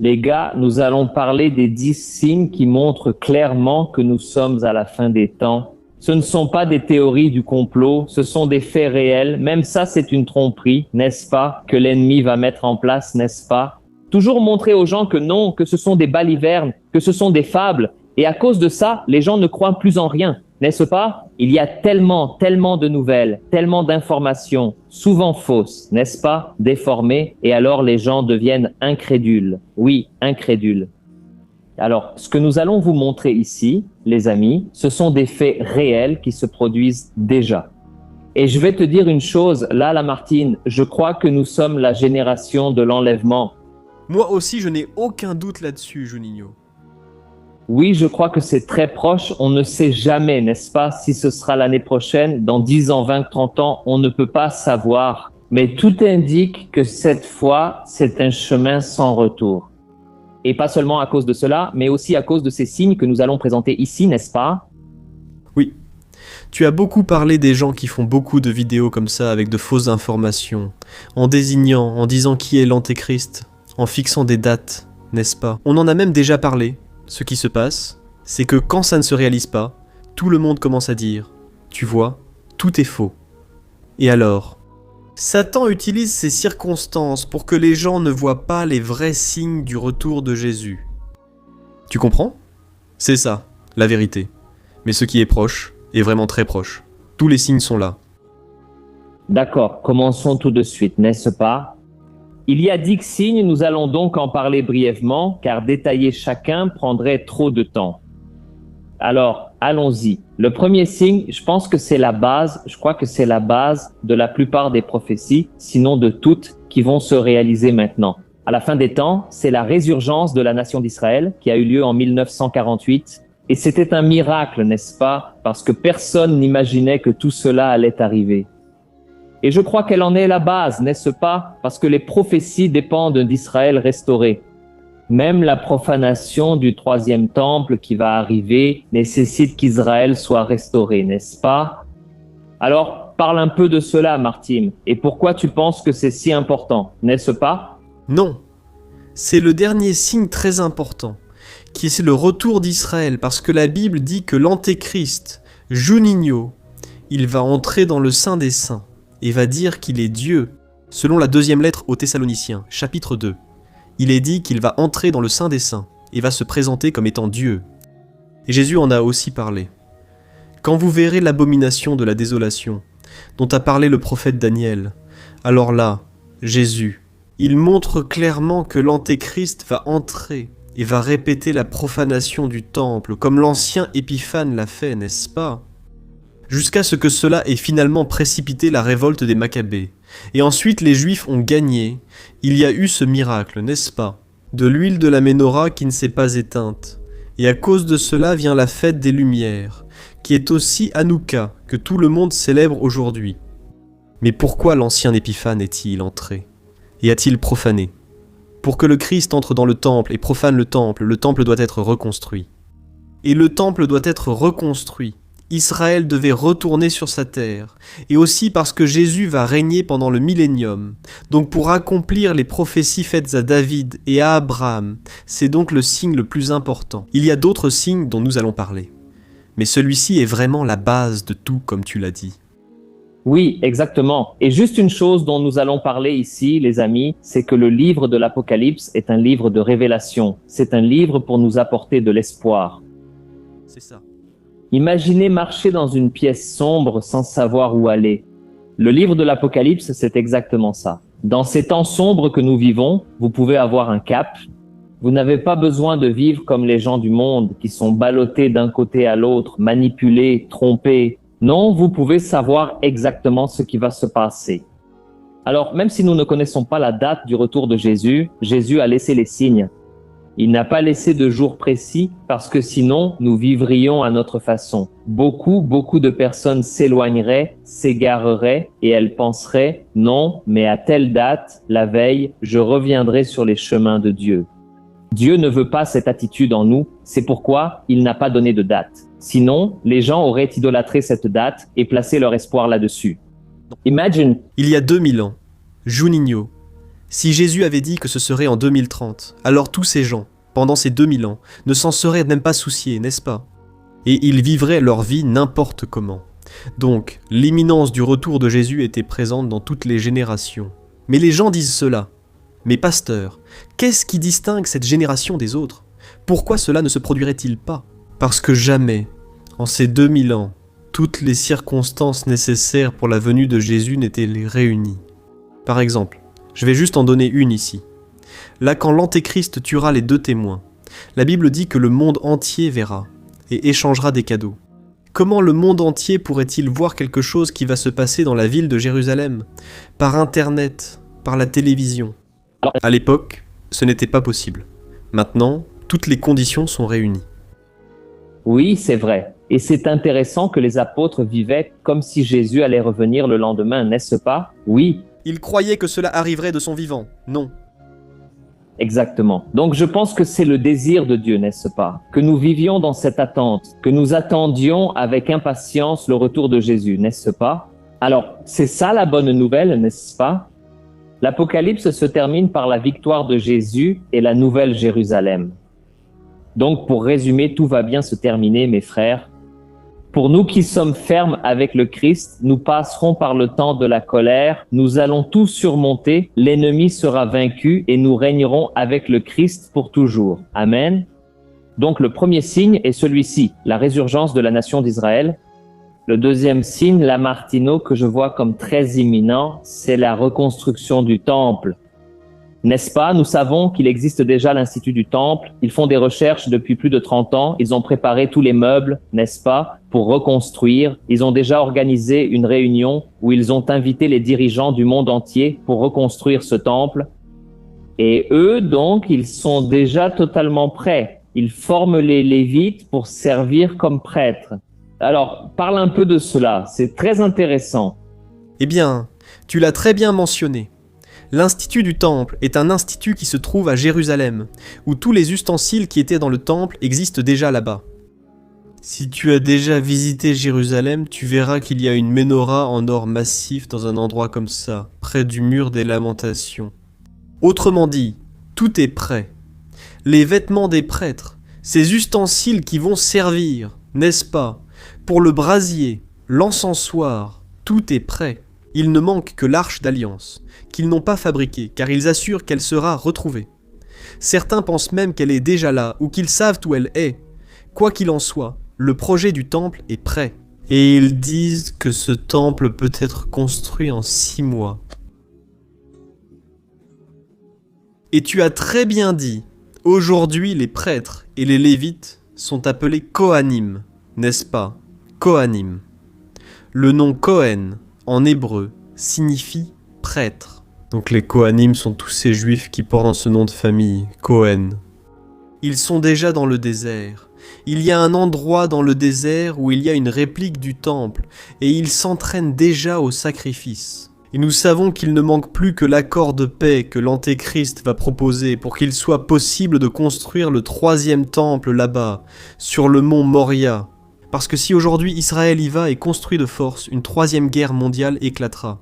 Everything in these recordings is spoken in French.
Les gars, nous allons parler des 10 signes qui montrent clairement que nous sommes à la fin des temps. Ce ne sont pas des théories du complot, ce sont des faits réels. Même ça, c'est une tromperie, n'est-ce pas, que l'ennemi va mettre en place, n'est-ce pas? Toujours montrer aux gens que non, que ce sont des balivernes, que ce sont des fables. Et à cause de ça, les gens ne croient plus en rien, n'est-ce pas? Il y a tellement de nouvelles, tellement d'informations, souvent fausses, n'est-ce pas? Déformées, et alors les gens deviennent incrédules. Oui, incrédules. Alors, ce que nous allons vous montrer ici, les amis, ce sont des faits réels qui se produisent déjà. Et je vais te dire une chose, là, Lamartine, je crois que nous sommes la génération de l'enlèvement. Moi aussi, je n'ai aucun doute là-dessus, Juninho. Oui, je crois que c'est très proche. On ne sait jamais, n'est-ce pas, si ce sera l'année prochaine, dans 10 ans, 20, 30 ans, on ne peut pas savoir. Mais tout indique que cette fois, c'est un chemin sans retour. Et pas seulement à cause de cela, mais aussi à cause de ces signes que nous allons présenter ici, n'est-ce pas? Oui. Tu as beaucoup parlé des gens qui font beaucoup de vidéos comme ça avec de fausses informations, en désignant, en disant qui est l'antéchrist, en fixant des dates, n'est-ce pas? On en a même déjà parlé. Ce qui se passe, c'est que quand ça ne se réalise pas, tout le monde commence à dire « Tu vois, tout est faux ». Et alors, Satan utilise ces circonstances pour que les gens ne voient pas les vrais signes du retour de Jésus. Tu comprends? C'est ça, la vérité. Mais ce qui est proche est vraiment très proche. Tous les signes sont là. D'accord, commençons tout de suite, n'est-ce pas? Il y a 10 signes, nous allons donc en parler brièvement, car détailler chacun prendrait trop de temps. Alors, allons-y. Le premier signe, je pense que c'est la base, je crois que c'est la base de la plupart des prophéties, sinon de toutes, qui vont se réaliser maintenant. À la fin des temps, c'est la résurgence de la nation d'Israël qui a eu lieu en 1948. Et c'était un miracle, n'est-ce pas? Parce que personne n'imaginait que tout cela allait arriver. Et je crois qu'elle en est la base, n'est-ce pas? Parce que les prophéties dépendent d'Israël restauré. Même la profanation du troisième temple qui va arriver nécessite qu'Israël soit restauré, n'est-ce pas? Alors, parle un peu de cela, Martine. Et pourquoi tu penses que c'est si important, n'est-ce pas? Non, c'est le dernier signe très important, qui est le retour d'Israël, parce que la Bible dit que l'antéchrist, Juninho, il va entrer dans le Saint des Saints, et va dire qu'il est Dieu, selon la deuxième lettre aux Thessaloniciens, chapitre 2. Il est dit qu'il va entrer dans le Saint des Saints, et va se présenter comme étant Dieu. Et Jésus en a aussi parlé. Quand vous verrez l'abomination de la désolation, dont a parlé le prophète Daniel, alors là, Jésus, il montre clairement que l'antéchrist va entrer, et va répéter la profanation du temple, comme l'ancien Épiphane l'a fait, n'est-ce pas? Jusqu'à ce que cela ait finalement précipité la révolte des Maccabées. Et ensuite les Juifs ont gagné. Il y a eu ce miracle, n'est-ce pas? De l'huile de la Ménorah qui ne s'est pas éteinte. Et à cause de cela vient la fête des Lumières, qui est aussi Hanouka, que tout le monde célèbre aujourd'hui. Mais pourquoi l'ancien Épiphane est-il entré? Et a-t-il profané? Pour que le Christ entre dans le temple et profane le temple doit être reconstruit. Et le temple doit être reconstruit. Israël devait retourner sur sa terre, et aussi parce que Jésus va régner pendant le millénium. Donc pour accomplir les prophéties faites à David et à Abraham, c'est donc le signe le plus important. Il y a d'autres signes dont nous allons parler. Mais celui-ci est vraiment la base de tout, comme tu l'as dit. Oui, exactement. Et juste une chose dont nous allons parler ici, les amis, c'est que le livre de l'Apocalypse est un livre de révélation. C'est un livre pour nous apporter de l'espoir. C'est ça. Imaginez marcher dans une pièce sombre sans savoir où aller. Le livre de l'Apocalypse, c'est exactement ça. Dans ces temps sombres que nous vivons, vous pouvez avoir un cap. Vous n'avez pas besoin de vivre comme les gens du monde qui sont ballottés d'un côté à l'autre, manipulés, trompés. Non, vous pouvez savoir exactement ce qui va se passer. Alors, même si nous ne connaissons pas la date du retour de Jésus, Jésus a laissé les signes. Il n'a pas laissé de jour précis parce que sinon, nous vivrions à notre façon. Beaucoup de personnes s'éloigneraient, s'égareraient et elles penseraient « Non, mais à telle date, la veille, je reviendrai sur les chemins de Dieu ». Dieu ne veut pas cette attitude en nous, c'est pourquoi il n'a pas donné de date. Sinon, les gens auraient idolâtré cette date et placé leur espoir là-dessus. Imagine. Il y a 2000 ans, Juninho, Si Jésus avait dit que ce serait en 2030, alors tous ces gens, pendant ces 2000 ans, ne s'en seraient même pas souciés, n'est-ce pas? Et ils vivraient leur vie n'importe comment. Donc, l'imminence du retour de Jésus était présente dans toutes les générations. Mais les gens disent cela. Mais pasteur, qu'est-ce qui distingue cette génération des autres? Pourquoi cela ne se produirait-il pas? Parce que jamais, en ces 2000 ans, toutes les circonstances nécessaires pour la venue de Jésus n'étaient réunies. Par exemple, je vais juste en donner une ici. Là, quand l'Antéchrist tuera les 2 témoins, la Bible dit que le monde entier verra et échangera des cadeaux. Comment le monde entier pourrait-il voir quelque chose qui va se passer dans la ville de Jérusalem? Par Internet, par la télévision. À l'époque, ce n'était pas possible. Maintenant, toutes les conditions sont réunies. Oui, c'est vrai. Et c'est intéressant que les apôtres vivaient comme si Jésus allait revenir le lendemain, n'est-ce pas? Oui, Ils croyaient que cela arriverait de son vivant. Non. exactement. Donc je pense que c'est le désir de Dieu, n'est-ce pas? Que nous vivions dans cette attente, que nous attendions avec impatience le retour de Jésus, n'est-ce pas? Alors, c'est ça la bonne nouvelle, n'est-ce pas? L'Apocalypse se termine par la victoire de Jésus et la nouvelle Jérusalem. Donc, pour résumer, tout va bien se terminer, mes frères. Pour nous qui sommes fermes avec le Christ, nous passerons par le temps de la colère, nous allons tout surmonter, l'ennemi sera vaincu et nous régnerons avec le Christ pour toujours. Amen. Donc, le premier signe est celui-ci, la résurgence de la nation d'Israël. Le deuxième signe, Lamartine, que je vois comme très imminent, c'est la reconstruction du temple. N'est-ce pas? Nous savons qu'il existe déjà l'Institut du Temple. Ils font des recherches depuis plus de 30 ans. Ils ont préparé tous les meubles, n'est-ce pas, pour reconstruire. Ils ont déjà organisé une réunion où ils ont invité les dirigeants du monde entier pour reconstruire ce temple. Et eux, donc, ils sont déjà totalement prêts. Ils forment les Lévites pour servir comme prêtres. Alors, parle un peu de cela. C'est très intéressant. Eh bien, tu l'as très bien mentionné. L'Institut du Temple est un institut qui se trouve à Jérusalem, où tous les ustensiles qui étaient dans le temple existent déjà là-bas. Si tu as déjà visité Jérusalem, tu verras qu'il y a une menorah en or massif dans un endroit comme ça, près du mur des lamentations. Autrement dit, tout est prêt. Les vêtements des prêtres, ces ustensiles qui vont servir, n'est-ce pas, pour le brasier, l'encensoir, tout est prêt. Il ne manque que l'arche d'alliance, qu'ils n'ont pas fabriquée, car ils assurent qu'elle sera retrouvée. Certains pensent même qu'elle est déjà là, ou qu'ils savent où elle est. Quoi qu'il en soit, le projet du temple est prêt. Et ils disent que ce temple peut être construit en 6 mois. Et tu as très bien dit, aujourd'hui les prêtres et les lévites sont appelés Kohanim, n'est-ce pas? Kohanim. Le nom Kohen, en hébreu, signifie prêtre. Donc les Kohanim sont tous ces juifs qui portent ce nom de famille, Cohen. Ils sont déjà dans le désert. Il y a un endroit dans le désert où il y a une réplique du temple, et ils s'entraînent déjà au sacrifice. Et nous savons qu'il ne manque plus que l'accord de paix que l'Antéchrist va proposer pour qu'il soit possible de construire le 3e temple là-bas, sur le mont Moria. Parce que si aujourd'hui Israël y va et construit de force, une 3e guerre mondiale éclatera.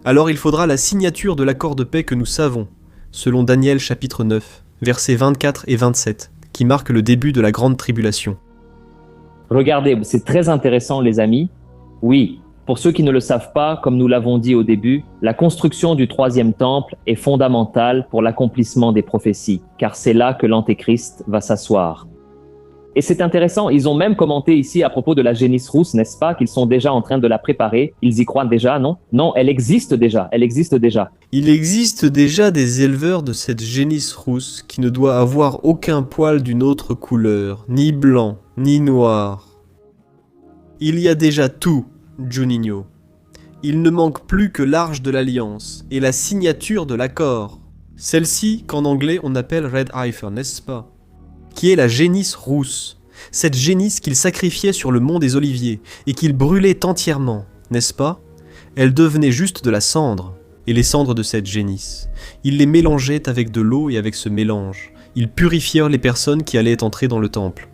Alors il faudra la signature de l'accord de paix que nous savons, selon Daniel chapitre 9, versets 24 et 27, qui marque le début de la grande tribulation. Regardez, c'est très intéressant les amis. Oui, pour ceux qui ne le savent pas, comme nous l'avons dit au début, la construction du 3e temple est fondamentale pour l'accomplissement des prophéties, car c'est là que l'Antéchrist va s'asseoir. Et c'est intéressant, ils ont même commenté ici à propos de la génisse rousse, n'est-ce pas, qu'ils sont déjà en train de la préparer. Ils y croient déjà, non? Non, elle existe déjà, elle existe déjà. Il existe déjà des éleveurs de cette génisse rousse qui ne doit avoir aucun poil d'une autre couleur, ni blanc, ni noir. Il y a déjà tout, Juninho. Il ne manque plus que l'arche de l'alliance et la signature de l'accord. Celle-ci qu'en anglais on appelle Red Heifer, n'est-ce pas? Qui est la génisse rousse, cette génisse qu'il sacrifiait sur le mont des Oliviers et qu'il brûlait entièrement, n'est-ce pas? Elle devenait juste de la cendre, et les cendres de cette génisse. Il les mélangeait avec de l'eau et avec ce mélange. Ils purifièrent les personnes qui allaient entrer dans le temple.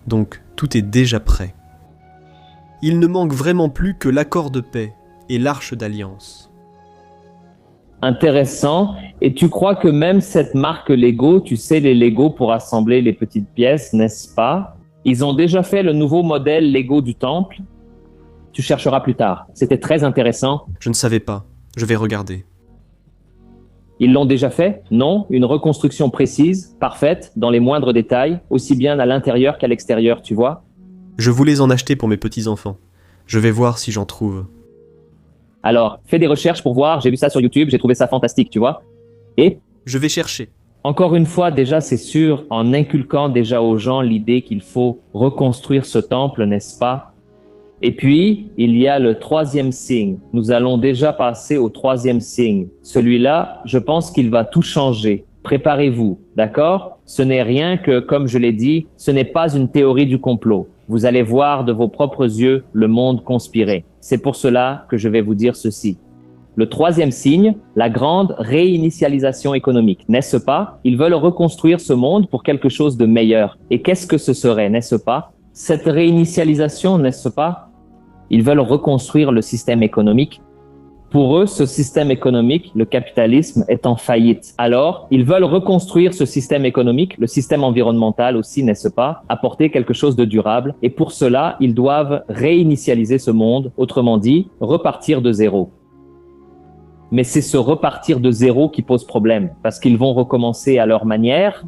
Donc tout est déjà prêt. Il ne manque vraiment plus que l'accord de paix et l'arche d'alliance. Intéressant. Et tu crois que même cette marque Lego, tu sais, les Lego pour assembler les petites pièces, n'est-ce pas? Ils ont déjà fait le nouveau modèle Lego du temple. Tu chercheras plus tard. C'était très intéressant. Je ne savais pas. Je vais regarder. Ils l'ont déjà fait? Non. Une reconstruction précise, parfaite, dans les moindres détails, aussi bien à l'intérieur qu'à l'extérieur, tu vois? Je voulais en acheter pour mes petits-enfants. Je vais voir si j'en trouve. Alors, fais des recherches pour voir. J'ai vu ça sur YouTube, j'ai trouvé ça fantastique, tu vois? Et Je vais chercher. encore une fois, déjà, c'est sûr, en inculquant déjà aux gens l'idée qu'il faut reconstruire ce temple, n'est-ce pas? Et puis, il y a le troisième signe. Nous allons déjà passer au troisième signe. Celui-là, je pense qu'il va tout changer. Préparez-vous, d'accord? Ce n'est rien que, comme je l'ai dit, ce n'est pas une théorie du complot. Vous allez voir de vos propres yeux le monde conspirer. C'est pour cela que je vais vous dire ceci. Le troisième signe, la grande réinitialisation économique, n'est-ce pas? Ils veulent reconstruire ce monde pour quelque chose de meilleur. Et qu'est-ce que ce serait, n'est-ce pas? Cette réinitialisation, n'est-ce pas? Ils veulent reconstruire le système économique. Pour eux, ce système économique, le capitalisme, est en faillite. Alors, ils veulent reconstruire ce système économique, le système environnemental aussi, n'est-ce pas? Apporter quelque chose de durable. Et pour cela, ils doivent réinitialiser ce monde, autrement dit, repartir de zéro. Mais c'est ce repartir de zéro qui pose problème, parce qu'ils vont recommencer à leur manière.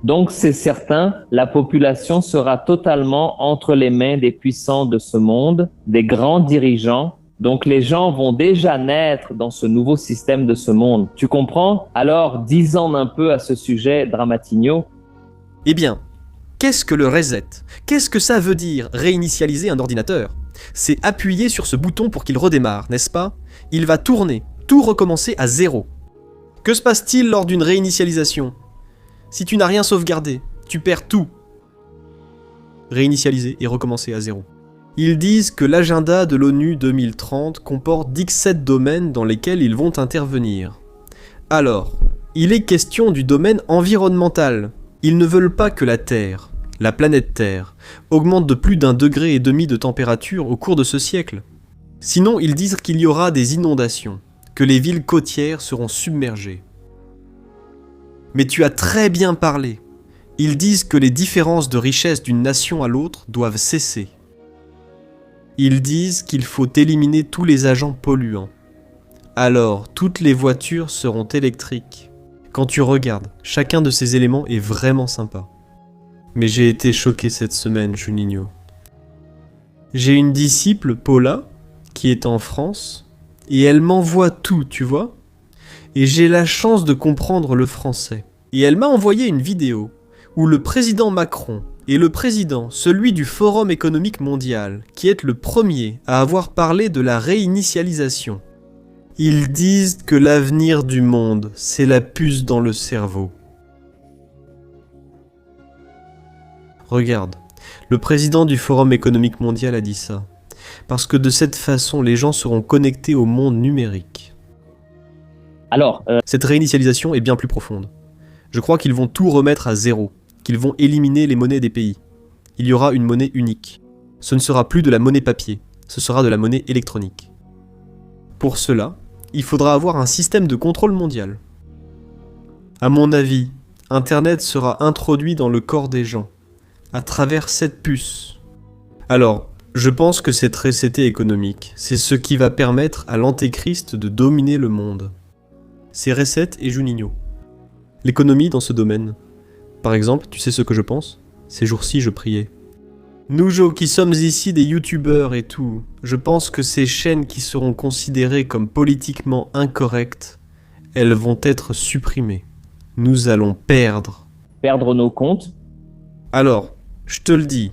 Donc, c'est certain, la population sera totalement entre les mains des puissants de ce monde, des grands dirigeants. Donc, les gens vont déjà naître dans ce nouveau système de ce monde. Tu comprends? Alors, dis-en un peu à ce sujet, Dramatigno. Eh bien, qu'est-ce que le reset? Qu'est-ce que ça veut dire, réinitialiser un ordinateur? C'est appuyer sur ce bouton pour qu'il redémarre, n'est-ce pas? Il va tourner, tout recommencer à zéro. Que se passe-t-il lors d'une réinitialisation? Si tu n'as rien sauvegardé, tu perds tout. Réinitialiser et recommencer à zéro. Ils disent que l'agenda de l'ONU 2030 comporte 17 domaines dans lesquels ils vont intervenir. Alors, il est question du domaine environnemental. Ils ne veulent pas que la Terre, la planète Terre, augmente de plus d'1,5 degré de température au cours de ce siècle. Sinon, ils disent qu'il y aura des inondations, que les villes côtières seront submergées. Mais tu as très bien parlé. Ils disent que les différences de richesse d'une nation à l'autre doivent cesser. Ils disent qu'il faut éliminer tous les agents polluants. Alors, toutes les voitures seront électriques. Quand tu regardes, chacun de ces éléments est vraiment sympa. Mais j'ai été choqué cette semaine, Juninho. J'ai une disciple, Paula, qui est en France, et elle m'envoie tout, tu vois ? Et j'ai la chance de comprendre le français. Et elle m'a envoyé une vidéo où le président Macron et le président, celui du Forum économique mondial, qui est le premier à avoir parlé de la réinitialisation, ils disent que l'avenir du monde, c'est la puce dans le cerveau. Regarde, le président du Forum économique mondial a dit ça. Parce que de cette façon, les gens seront connectés au monde numérique. Alors, Cette réinitialisation est bien plus profonde. Je crois qu'ils vont tout remettre à zéro, qu'ils vont éliminer les monnaies des pays. Il y aura une monnaie unique. Ce ne sera plus de la monnaie papier, ce sera de la monnaie électronique. Pour cela, il faudra avoir un système de contrôle mondial. À mon avis, Internet sera introduit dans le corps des gens, à travers cette puce. Alors, je pense que cette resété économique, c'est ce qui va permettre à l'antéchrist de dominer le monde. C'est Reset et Juninho. L'économie dans ce domaine. Par exemple, tu sais ce que je pense? Ces jours-ci, je priais. Nous qui sommes ici des youtubeurs et tout, je pense que ces chaînes qui seront considérées comme politiquement incorrectes, elles vont être supprimées. Nous allons perdre. perdre nos comptes. Alors, je te le dis,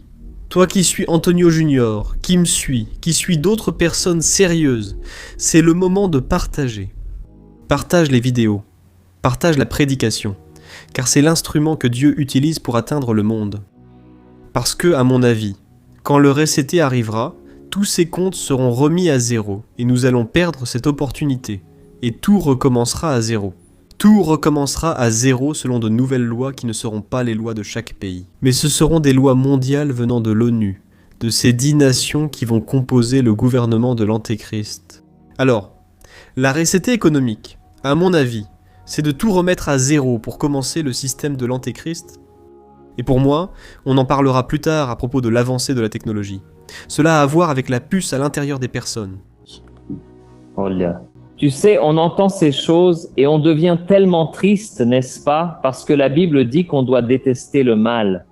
toi qui suis Antonio Junior, qui me suis, qui suis d'autres personnes sérieuses, c'est le moment de partager. Partage les vidéos, partage la prédication, car c'est l'instrument que Dieu utilise pour atteindre le monde. Parce que, à mon avis, quand le resété arrivera, tous ces comptes seront remis à zéro, et nous allons perdre cette opportunité, et tout recommencera à zéro. Tout recommencera à zéro selon de nouvelles lois qui ne seront pas les lois de chaque pays. Mais ce seront des lois mondiales venant de l'ONU, de ces 10 nations qui vont composer le gouvernement de l'Antéchrist. Alors, la resété économique, À mon avis, c'est de tout remettre à zéro pour commencer le système de l'Antéchrist. Et pour moi, on en parlera plus tard à propos de l'avancée de la technologie. Cela a à voir avec la puce à l'intérieur des personnes. Oh là. Tu sais, on entend ces choses et on devient tellement triste, n'est-ce pas? Parce que la Bible dit qu'on doit détester le mal.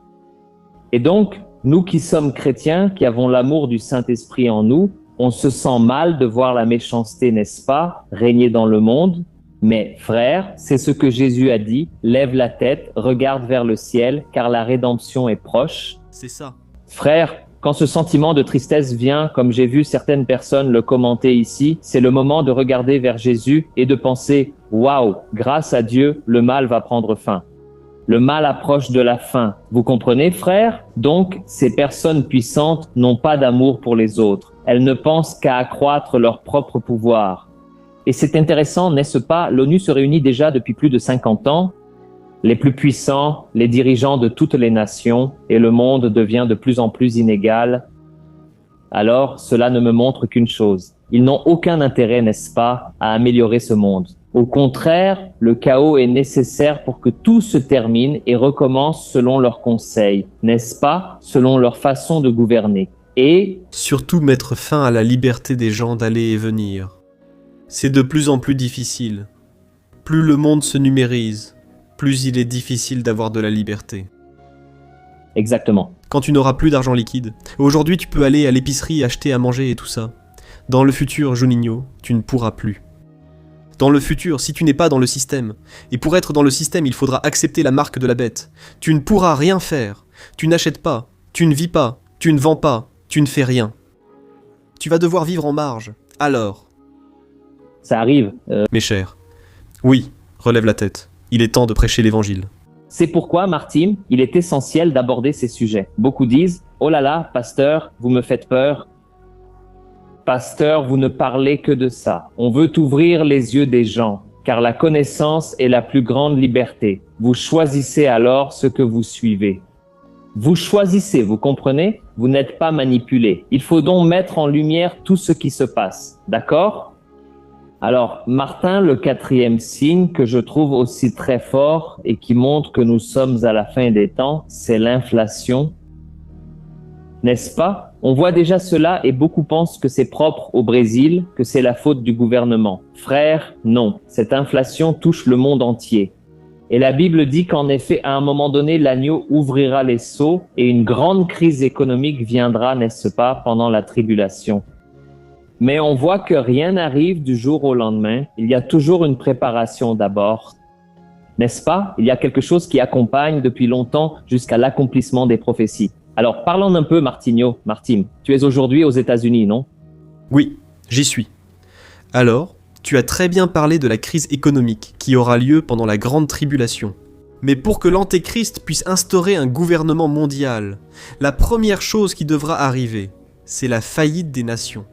Et donc, nous qui sommes chrétiens, qui avons l'amour du Saint-Esprit en nous, on se sent mal de voir la méchanceté, n'est-ce pas, régner dans le monde. Mais frère, c'est ce que Jésus a dit, lève la tête, regarde vers le ciel, car la rédemption est proche. C'est ça. Frère, quand ce sentiment de tristesse vient, comme j'ai vu certaines personnes le commenter ici, c'est le moment de regarder vers Jésus et de penser « Waouh, grâce à Dieu, le mal va prendre fin ». Le mal approche de la fin. Vous comprenez, frère? Donc, ces personnes puissantes n'ont pas d'amour pour les autres. Elles ne pensent qu'à accroître leur propre pouvoir. Et c'est intéressant, n'est-ce pas? L'ONU se réunit déjà depuis plus de 50 ans. Les plus puissants, les dirigeants de toutes les nations, et le monde devient de plus en plus inégal. Alors, cela ne me montre qu'une chose. Ils n'ont aucun intérêt, n'est-ce pas, à améliorer ce monde. Au contraire, le chaos est nécessaire pour que tout se termine et recommence selon leurs conseils, n'est-ce pas, selon leur façon de gouverner. Et surtout mettre fin à la liberté des gens d'aller et venir. C'est de plus en plus difficile. Plus le monde se numérise, plus il est difficile d'avoir de la liberté. Exactement. Quand tu n'auras plus d'argent liquide. Aujourd'hui, tu peux aller à l'épicerie acheter à manger et tout ça. Dans le futur, Juninho, tu ne pourras plus. Dans le futur, si tu n'es pas dans le système, et pour être dans le système, il faudra accepter la marque de la bête, tu ne pourras rien faire. Tu n'achètes pas, tu ne vis pas, tu ne vends pas, tu ne fais rien. Tu vas devoir vivre en marge. Alors, ça arrive. mes chers, oui, relève la tête. Il est temps de prêcher l'évangile. C'est pourquoi, Martine, il est essentiel d'aborder ces sujets. Beaucoup disent « Oh là là, pasteur, vous me faites peur. Pasteur, vous ne parlez que de ça. On veut ouvrir les yeux des gens, car la connaissance est la plus grande liberté. Vous choisissez alors ce que vous suivez. » Vous choisissez, vous comprenez? Vous n'êtes pas manipulé. Il faut donc mettre en lumière tout ce qui se passe. D'accord? Alors, Martin, le 4e signe que je trouve aussi très fort et qui montre que nous sommes à la fin des temps, c'est l'inflation. N'est-ce pas? On voit déjà cela et beaucoup pensent que c'est propre au Brésil, que c'est la faute du gouvernement. Frère, non. Cette inflation touche le monde entier. Et la Bible dit qu'en effet, à un moment donné, l'agneau ouvrira les seaux et une grande crise économique viendra, n'est-ce pas, pendant la tribulation. Mais on voit que rien n'arrive du jour au lendemain. Il y a toujours une préparation d'abord. N'est-ce pas? Il y a quelque chose qui accompagne depuis longtemps jusqu'à l'accomplissement des prophéties. Alors, parlons un peu, Martin. Tu es aujourd'hui aux États-Unis, non? Oui, j'y suis. Alors, tu as très bien parlé de la crise économique qui aura lieu pendant la grande tribulation. Mais pour que l'Antéchrist puisse instaurer un gouvernement mondial, la première chose qui devra arriver, c'est la faillite des nations.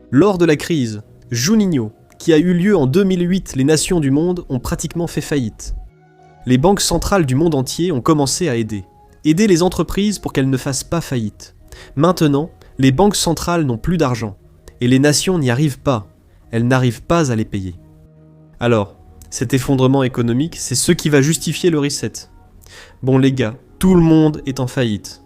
Lors de la crise, Juninho, qui a eu lieu en 2008, les nations du monde ont pratiquement fait faillite. Les banques centrales du monde entier ont commencé à aider les entreprises pour qu'elles ne fassent pas faillite. Maintenant, les banques centrales n'ont plus d'argent, et les nations n'y arrivent pas. Elles n'arrivent pas à les payer. Alors, cet effondrement économique, c'est ce qui va justifier le reset. Bon les gars, tout le monde est en faillite.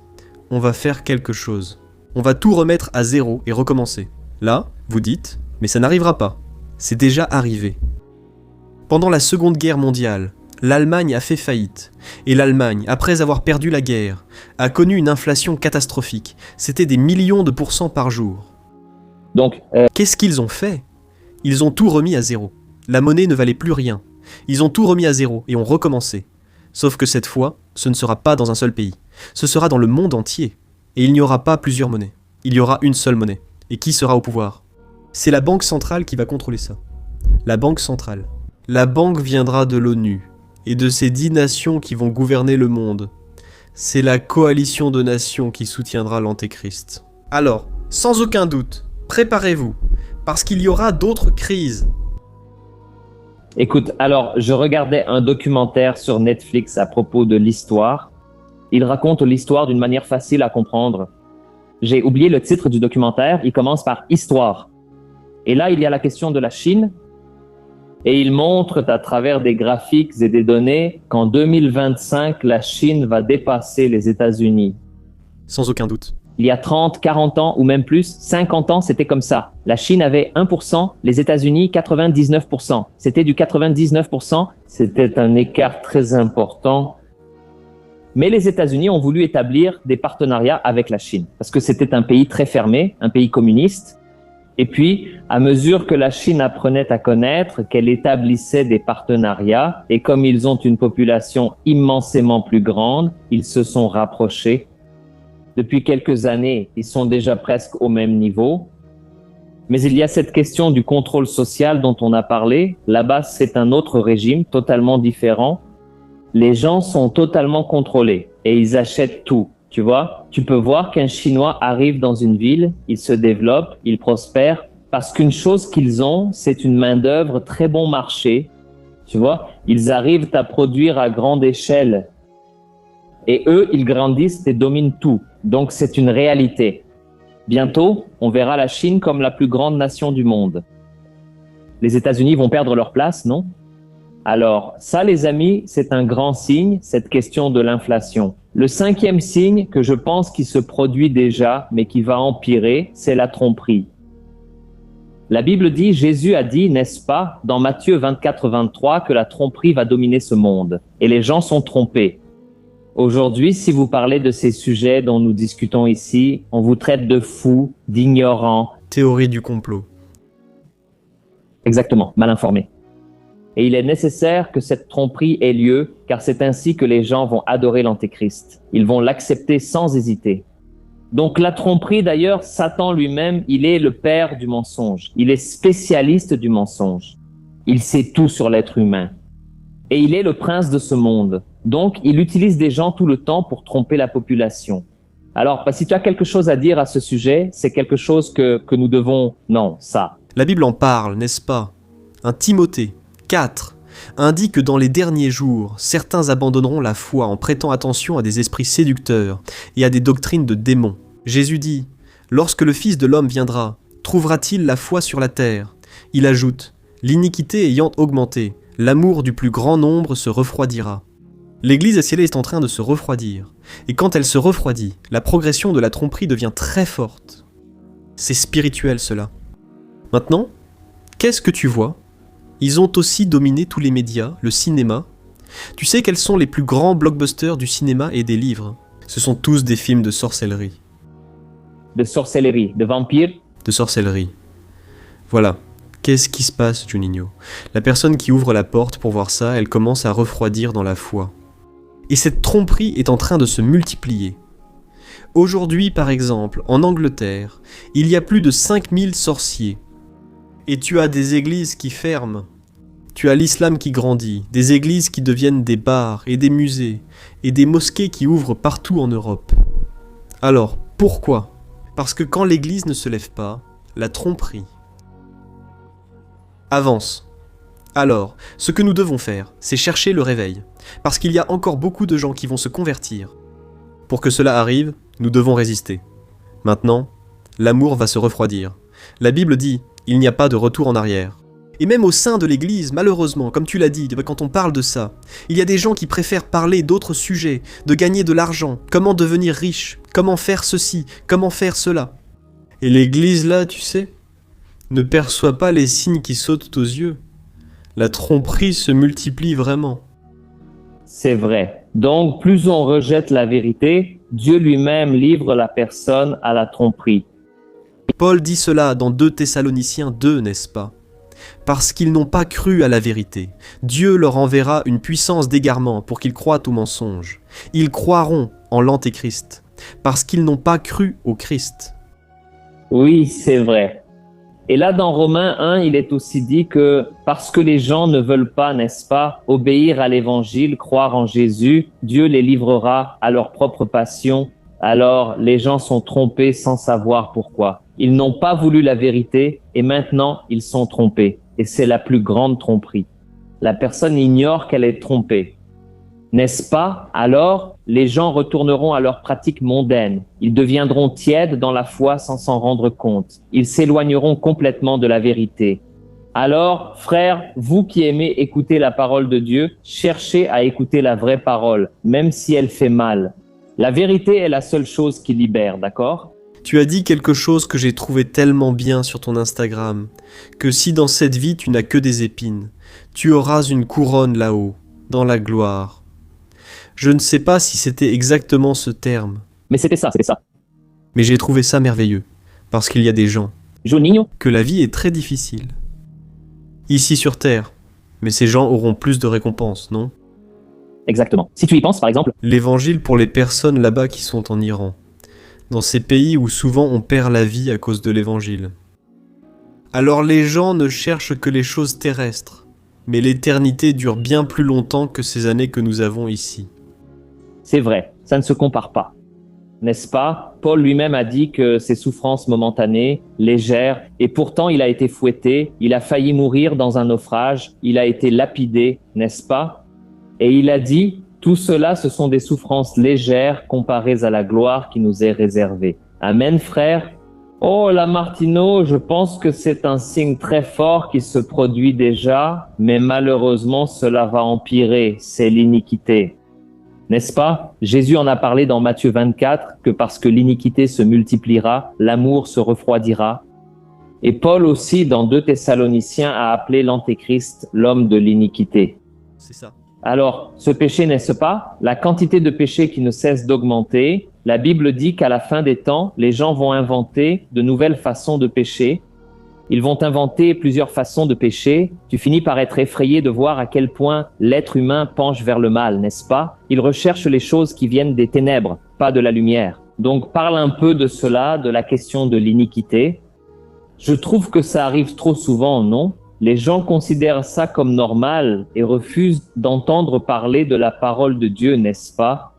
On va faire quelque chose. On va tout remettre à zéro et recommencer. Là, vous dites, mais ça n'arrivera pas. C'est déjà arrivé. Pendant la Seconde Guerre mondiale, l'Allemagne a fait faillite. Et l'Allemagne, après avoir perdu la guerre, a connu une inflation catastrophique. C'était des millions de pourcents par jour. Donc, qu'est-ce qu'ils ont fait? Ils ont tout remis à zéro. La monnaie ne valait plus rien. Ils ont tout remis à zéro et ont recommencé. Sauf que cette fois, ce ne sera pas dans un seul pays. Ce sera dans le monde entier. Et il n'y aura pas plusieurs monnaies. Il y aura une seule monnaie. Et qui sera au pouvoir? C'est la banque centrale qui va contrôler ça. La banque centrale. La banque viendra de l'ONU et de ces 10 nations qui vont gouverner le monde. C'est la coalition de nations qui soutiendra l'Antéchrist. Alors, sans aucun doute, préparez-vous, parce qu'il y aura d'autres crises. Écoute, alors, je regardais un documentaire sur Netflix à propos de l'histoire. Il raconte l'histoire d'une manière facile à comprendre. J'ai oublié le titre du documentaire, il commence par « Histoire ». Et là, il y a la question de la Chine. Et ils montrent à travers des graphiques et des données qu'en 2025, la Chine va dépasser les États-Unis. Sans aucun doute. Il y a 30, 40 ans ou même plus, 50 ans, c'était comme ça. La Chine avait 1%, les États-Unis 99%. C'était du 99%, c'était un écart très important. Mais les États-Unis ont voulu établir des partenariats avec la Chine parce que c'était un pays très fermé, un pays communiste. Et puis, à mesure que la Chine apprenait à connaître, qu'elle établissait des partenariats, et comme ils ont une population immensément plus grande, ils se sont rapprochés. Depuis quelques années, ils sont déjà presque au même niveau. Mais il y a cette question du contrôle social dont on a parlé. Là-bas, c'est un autre régime totalement différent. Les gens sont totalement contrôlés et ils achètent tout. Tu vois, tu peux voir qu'un Chinois arrive dans une ville, il se développe, il prospère, parce qu'une chose qu'ils ont, c'est une main-d'œuvre très bon marché. Tu vois, ils arrivent à produire à grande échelle. Et eux, ils grandissent et dominent tout. Donc, c'est une réalité. Bientôt, on verra la Chine comme la plus grande nation du monde. Les États-Unis vont perdre leur place, non? Alors, ça, les amis, c'est un grand signe, cette question de l'inflation. Le cinquième signe que je pense qui se produit déjà, mais qui va empirer, c'est la tromperie. La Bible dit, Jésus a dit, n'est-ce pas, dans Matthieu 24, 23, que la tromperie va dominer ce monde. Et les gens sont trompés. Aujourd'hui, si vous parlez de ces sujets dont nous discutons ici, on vous traite de fous, d'ignorants. Théorie du complot. Exactement, mal informés. Et il est nécessaire que cette tromperie ait lieu, car c'est ainsi que les gens vont adorer l'Antéchrist. Ils vont l'accepter sans hésiter. Donc la tromperie, d'ailleurs, Satan lui-même, il est le père du mensonge. Il est spécialiste du mensonge. Il sait tout sur l'être humain. Et il est le prince de ce monde. Donc, il utilise des gens tout le temps pour tromper la population. Alors, si tu as quelque chose à dire à ce sujet, c'est quelque chose que nous devons... Non, ça. La Bible en parle, n'est-ce pas? Un Timothée 4 indique que dans les derniers jours, certains abandonneront la foi en prêtant attention à des esprits séducteurs et à des doctrines de démons. Jésus dit « Lorsque le Fils de l'homme viendra, trouvera-t-il la foi sur la terre ?» Il ajoute « L'iniquité ayant augmenté, l'amour du plus grand nombre se refroidira. » L'Église assimilée est en train de se refroidir, et quand elle se refroidit, la progression de la tromperie devient très forte. C'est spirituel cela. Maintenant, qu'est-ce que tu vois ? Ils ont aussi dominé tous les médias, le cinéma. Tu sais quels sont les plus grands blockbusters du cinéma et des livres ? Ce sont tous des films de sorcellerie. De sorcellerie, de vampires ? De sorcellerie. Voilà. Qu'est-ce qui se passe, Juninho ? La personne qui ouvre la porte pour voir ça, elle commence à refroidir dans la foi. Et cette tromperie est en train de se multiplier. Aujourd'hui, par exemple, en Angleterre, il y a plus de 5000 sorciers. Et tu as des églises qui ferment. Tu as l'islam qui grandit, des églises qui deviennent des bars et des musées, et des mosquées qui ouvrent partout en Europe. Alors, pourquoi ? Parce que quand l'église ne se lève pas, la tromperie avance. Alors, ce que nous devons faire, c'est chercher le réveil, parce qu'il y a encore beaucoup de gens qui vont se convertir. Pour que cela arrive, nous devons résister. Maintenant, l'amour va se refroidir. La Bible dit, il n'y a pas de retour en arrière. Et même au sein de l'Église, malheureusement, comme tu l'as dit, quand on parle de ça, il y a des gens qui préfèrent parler d'autres sujets, de gagner de l'argent, comment devenir riche, comment faire ceci, comment faire cela. Et l'Église là, tu sais, ne perçoit pas les signes qui sautent aux yeux. La tromperie se multiplie vraiment. C'est vrai. Donc, plus on rejette la vérité, Dieu lui-même livre la personne à la tromperie. Paul dit cela dans 2 Thessaloniciens 2, n'est-ce pas ? Parce qu'ils n'ont pas cru à la vérité, Dieu leur enverra une puissance d'égarement pour qu'ils croient au mensonge. Ils croiront en l'Antéchrist, parce qu'ils n'ont pas cru au Christ. Oui, c'est vrai. Et là, dans Romains 1, il est aussi dit que parce que les gens ne veulent pas, n'est-ce pas, obéir à l'Évangile, croire en Jésus, Dieu les livrera à leur propre passion. Alors, les gens sont trompés sans savoir pourquoi. Ils n'ont pas voulu la vérité et maintenant, ils sont trompés. Et c'est la plus grande tromperie. La personne ignore qu'elle est trompée. N'est-ce pas? Alors, les gens retourneront à leurs pratiques mondaines. Ils deviendront tièdes dans la foi sans s'en rendre compte. Ils s'éloigneront complètement de la vérité. Alors, frères, vous qui aimez écouter la parole de Dieu, cherchez à écouter la vraie parole, même si elle fait mal. La vérité est la seule chose qui libère, d'accord ? Tu as dit quelque chose que j'ai trouvé tellement bien sur ton Instagram, que si dans cette vie tu n'as que des épines, tu auras une couronne là-haut, dans la gloire. Je ne sais pas si c'était exactement ce terme, Mais c'était ça. mais j'ai trouvé ça merveilleux, parce qu'il y a des gens, Juninho, que la vie est très difficile. Ici sur Terre, mais ces gens auront plus de récompenses, non ? exactement. Si tu y penses, par exemple, L'évangile pour les personnes là-bas qui sont en Iran, dans ces pays où souvent on perd la vie à cause de l'évangile. Alors les gens ne cherchent que les choses terrestres, mais l'éternité dure bien plus longtemps que ces années que nous avons ici. c'est vrai, ça ne se compare pas. N'est-ce pas ? Paul lui-même a dit que ces souffrances momentanées, légères, et pourtant il a été fouetté, il a failli mourir dans un naufrage, il a été lapidé, n'est-ce pas ? Et il a dit, tout cela, ce sont des souffrances légères comparées à la gloire qui nous est réservée. Amen, frère ? Oh, Lamartino, je pense que c'est un signe très fort qui se produit déjà, mais malheureusement, cela va empirer, c'est l'iniquité. N'est-ce pas ? Jésus en a parlé dans Matthieu 24, que parce que l'iniquité se multipliera, l'amour se refroidira. Et Paul aussi, dans 2 Thessaloniciens, a appelé l'Antéchrist l'homme de l'iniquité. C'est ça. Alors, ce péché, n'est-ce pas ? La quantité de péché qui ne cesse d'augmenter. La Bible dit qu'à la fin des temps, les gens vont inventer de nouvelles façons de pécher. Ils vont inventer plusieurs façons de pécher. Tu finis par être effrayé de voir à quel point l'être humain penche vers le mal, n'est-ce pas ? Il recherche les choses qui viennent des ténèbres, pas de la lumière. Donc parle un peu de cela, de la question de l'iniquité. Je trouve que ça arrive trop souvent, non ? Les gens considèrent ça comme normal et refusent d'entendre parler de la parole de Dieu, n'est-ce pas ?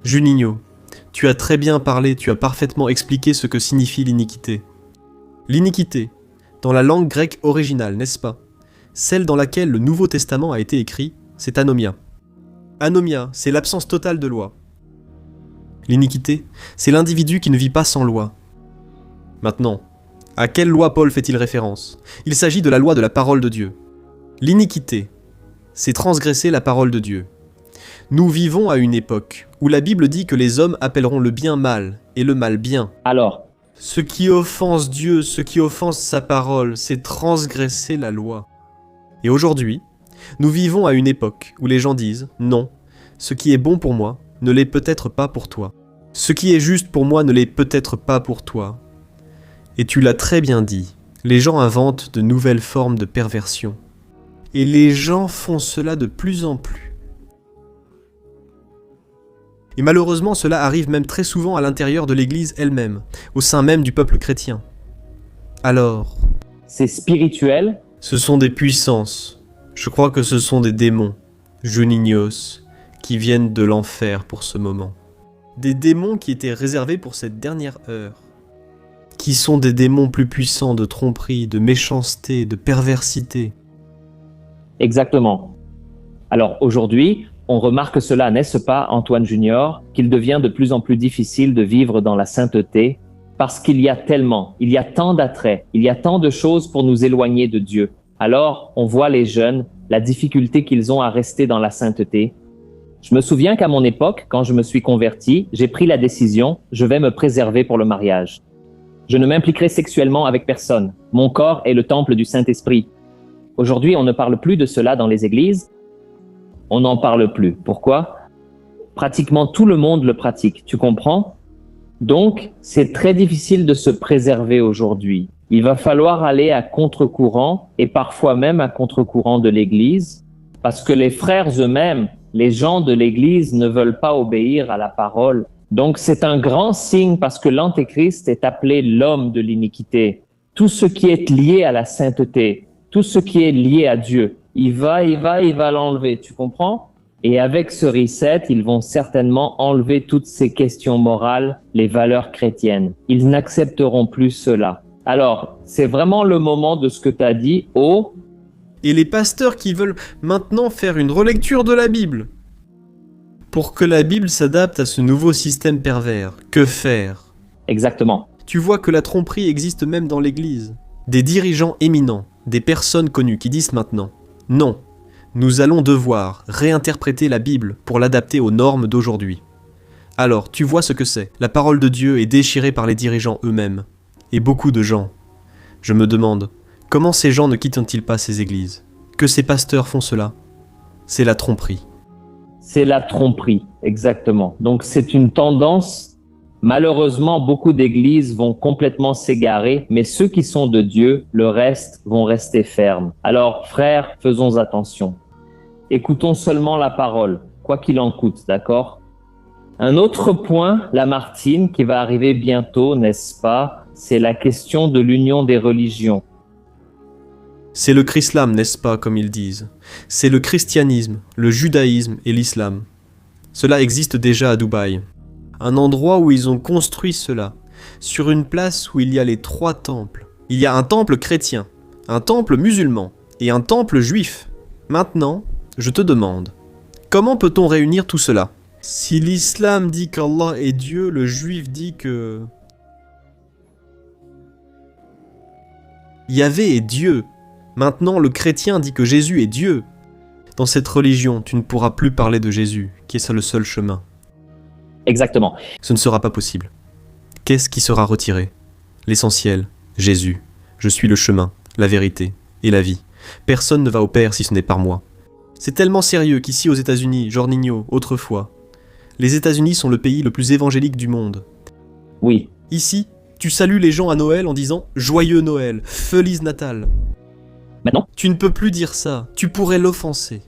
Juninho, tu as très bien parlé, tu as parfaitement expliqué ce que signifie l'iniquité. L'iniquité, dans la langue grecque originale, n'est-ce pas ? Celle dans laquelle le Nouveau Testament a été écrit, c'est anomia. Anomia, c'est l'absence totale de loi. L'iniquité, c'est l'individu qui ne vit pas sans loi. Maintenant, à quelle loi Paul fait-il référence ? Il s'agit de la loi de la parole de Dieu. L'iniquité, c'est transgresser la parole de Dieu. Nous vivons à une époque où la Bible dit que les hommes appelleront le bien mal et le mal bien. Alors, Ce qui offense Dieu, ce qui offense sa parole, c'est transgresser la loi. Et aujourd'hui, nous vivons à une époque où les gens disent « Non, ce qui est bon pour moi ne l'est peut-être pas pour toi. Ce qui est juste pour moi ne l'est peut-être pas pour toi. » Et tu l'as très bien dit, les gens inventent de nouvelles formes de perversion. Et les gens font cela de plus en plus. Et malheureusement, cela arrive même très souvent à l'intérieur de l'Église elle-même, au sein même du peuple chrétien. Alors, c'est spirituel. ce sont des puissances, je crois que ce sont des démons, Juninhos, qui viennent de l'enfer pour ce moment. Des démons qui étaient réservés pour cette dernière heure. Qui sont des démons plus puissants de tromperie, de méchanceté, de perversité. Exactement. Alors aujourd'hui, on remarque cela, n'est-ce pas, Antoine Junior, qu'il devient de plus en plus difficile de vivre dans la sainteté parce qu'il y a tant d'attraits, il y a tant de choses pour nous éloigner de Dieu. Alors, on voit les jeunes, la difficulté qu'ils ont à rester dans la sainteté. Je me souviens qu'à mon époque, quand je me suis converti, j'ai pris la décision, je vais me préserver pour le mariage. Je ne m'impliquerai sexuellement avec personne. Mon corps est le temple du Saint-Esprit. Aujourd'hui, on ne parle plus de cela dans les églises. On n'en parle plus. Pourquoi ? Pratiquement tout le monde le pratique, tu comprends ? Donc, c'est très difficile de se préserver aujourd'hui. Il va falloir aller à contre-courant et parfois même à contre-courant de l'Église parce que les frères eux-mêmes, les gens de l'Église ne veulent pas obéir à la parole. Donc, c'est un grand signe parce que l'Antéchrist est appelé l'homme de l'iniquité. Tout ce qui est lié à la sainteté, tout ce qui est lié à Dieu, il va l'enlever, tu comprends ? Et avec ce reset, ils vont certainement enlever toutes ces questions morales, les valeurs chrétiennes. Ils n'accepteront plus cela. Alors, c'est vraiment le moment de ce que tu as dit, oh. Et les pasteurs qui veulent maintenant faire une relecture de la Bible pour que la Bible s'adapte à ce nouveau système pervers. Que faire ? Exactement. Tu vois que la tromperie existe même dans l'Église. Des dirigeants éminents, des personnes connues qui disent maintenant « Non, nous allons devoir réinterpréter la Bible pour l'adapter aux normes d'aujourd'hui ». Alors, tu vois ce que c'est. La parole de Dieu est déchirée par les dirigeants eux-mêmes. Et beaucoup de gens. Je me demande, comment ces gens ne quittent-ils pas ces églises? Que ces pasteurs font cela? C'est la tromperie. C'est la tromperie, exactement. Donc c'est une tendance. Malheureusement, beaucoup d'églises vont complètement s'égarer, mais ceux qui sont de Dieu, le reste, vont rester fermes. Alors, frères, faisons attention. Écoutons seulement la parole, quoi qu'il en coûte, d'accord? Un autre point, Lamartine, qui va arriver bientôt, n'est-ce pas? C'est la question de l'union des religions. C'est le chrislam, n'est-ce pas, comme ils disent. C'est le christianisme, le judaïsme et l'islam. Cela existe déjà à Dubaï. Un endroit où ils ont construit cela, sur une place où il y a les 3 temples. Il y a un temple chrétien, un temple musulman et un temple juif. Maintenant, je te demande, comment peut-on réunir tout cela? Si l'islam dit qu'Allah est Dieu, le juif dit que Yahvé est Dieu. Maintenant, le chrétien dit que Jésus est Dieu. Dans cette religion, tu ne pourras plus parler de Jésus, qui est le seul chemin. Exactement. Ce ne sera pas possible. Qu'est-ce qui sera retiré? L'essentiel, Jésus. Je suis le chemin, la vérité et la vie. Personne ne va au Père si ce n'est par moi. C'est tellement sérieux qu'ici aux États-Unis, Jorninho, autrefois, les États-Unis sont le pays le plus évangélique du monde. Oui. Ici, tu salues les gens à Noël en disant « Joyeux Noël, Feliz Natal ». Maintenant, tu ne peux plus dire ça, tu pourrais l'offenser.